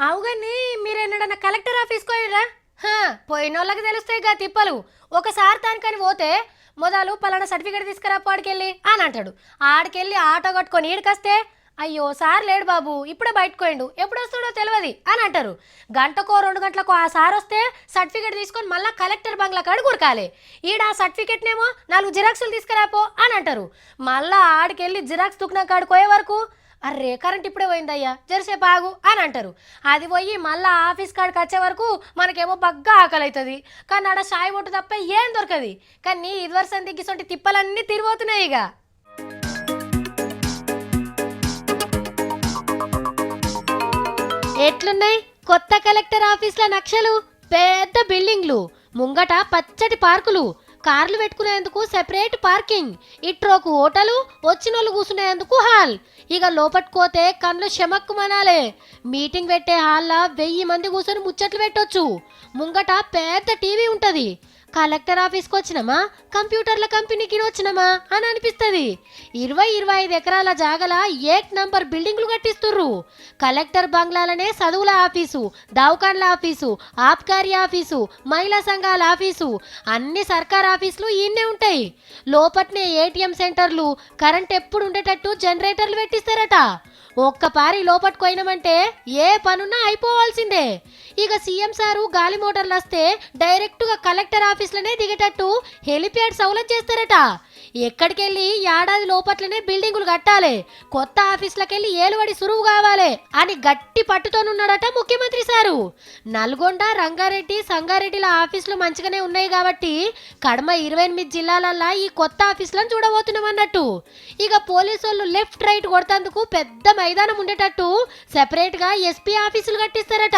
అవుగాని మీరేనడన్నా collector ఆఫీస్కి పోయిర్రా? పోయినోళ్ళకి తెలుస్తాయి గా తిప్పలు. ఒకసారి దానికని పోతే మొదలు పలానా సర్టిఫికేట్ తీసుకురా ఆడికెళ్ళి అని అంటాడు. ఆడికెళ్ళి ఆటో కట్టుకొని ఈడికొస్తే అయ్యో సార్ లేడు బాబు ఇప్పుడే బయటకు పోయిండు, ఎప్పుడు వస్తాడో తెలియదు అని అంటారు. గంటకో 2 గంటలకో ఆ సార్ వస్తే సర్టిఫికేట్ తీసుకొని మళ్ళీ కలెక్టర్ బంగ్లా కాడు కూరకాలి. ఈడ ఆ సర్టిఫికేట్నేమో 4 జిరాక్సులు తీసుకురాపో అని అంటారు. మళ్ళా ఆడికెళ్ళి జిరాక్స్ దుకాణం కాడికి పోయే వరకు అర్రే కరెంట్ ఇప్పుడే పోయిందయ్యా జరసేపు ఆగు అని అంటారు. అది పోయి మళ్ళీ ఆఫీస్ కాడికి వచ్చే వరకు మనకేమో బగ్గా ఆకలి అవుతుంది. కానీ ఆడ షాయి ఒట్టు తప్ప ఏం దొరకది. కానీ ఇదివరసం దిగ్గిసొంటి తిప్పలన్నీ తిరిగిపోతున్నాయి. ఇక ఎట్లున్నాయి కొత్త కలెక్టర్ ఆఫీస్ల నక్షలు? పెద్ద బిల్డింగ్లు, ముంగట పచ్చటి పార్కులు, కార్లు పెట్టుకునేందుకు సెపరేట్ పార్కింగ్, ఇట్రోకు హోటలు, వచ్చినోళ్ళు కూర్చునేందుకు హాల్. ఇక లోపట్టుకోతే కళ్ళు షమక్కు మనాలే. మీటింగ్ పెట్టే హాల్లో 1000 మంది కూర్చొని ముచ్చట్లు పెట్టొచ్చు. ముంగట పెద్ద టీవీ ఉంటది. కలెక్టర్ ఆఫీస్కి వచ్చినామా కంప్యూటర్ల కంపెనీకి వచ్చినామా అని అనిపిస్తుంది. 20-25 ఎకరాల జాగల 1 నంబర్ బిల్డింగ్లు కట్టిస్తుర్రు. కలెక్టర్ బంగ్లాలనే చదువుల ఆఫీసు, దవాఖాన్ల ఆఫీసు, ఆబ్కారీ ఆఫీసు, మహిళా సంఘాల ఆఫీసు, అన్ని సర్కార్ ఆఫీసులు ఈయనే ఉంటాయి. లోపట్నే ఏటీఎం సెంటర్లు, కరెంట్ ఎప్పుడు ఉండేటట్టు జనరేటర్లు పెట్టిస్తారట. ఒక్కపారి లోపట్టుకోయినామంటే ఏ పనున్నా అయిపోవాల్సిందే. ఇక సీఎం సారు గాలి మోటార్లు వస్తే డైరెక్ట్గా కలెక్టర్ ఆఫీస్లోనే దిగేటట్టు హెలిప్యాడ్ సౌలభ్యం చేస్తారట. ఎక్కడికెళ్ళి ఏడాది లోపట్లనే బిల్డింగులు కట్టాలి, కొత్త ఆఫీసులకెళ్ళి ఏలువడి సురువు కావాలి అని గట్టి పట్టుతోనున్నాడట ముఖ్యమంత్రి సారు. నల్గొండ, రంగారెడ్డి, సంగారెడ్డిల ఆఫీసులు మంచిగానే ఉన్నాయి కాబట్టి కడమ 28 జిల్లాలల్లా ఈ కొత్త ఆఫీసులను చూడబోతున్నాం అన్నట్టు. ఇక పోలీసు వాళ్ళు లెఫ్ట్ రైట్ కొడతందుకు పెద్ద మైదానం ఉండేటట్టు సెపరేట్ గా ఎస్పీ ఆఫీసులు కట్టిస్తారట.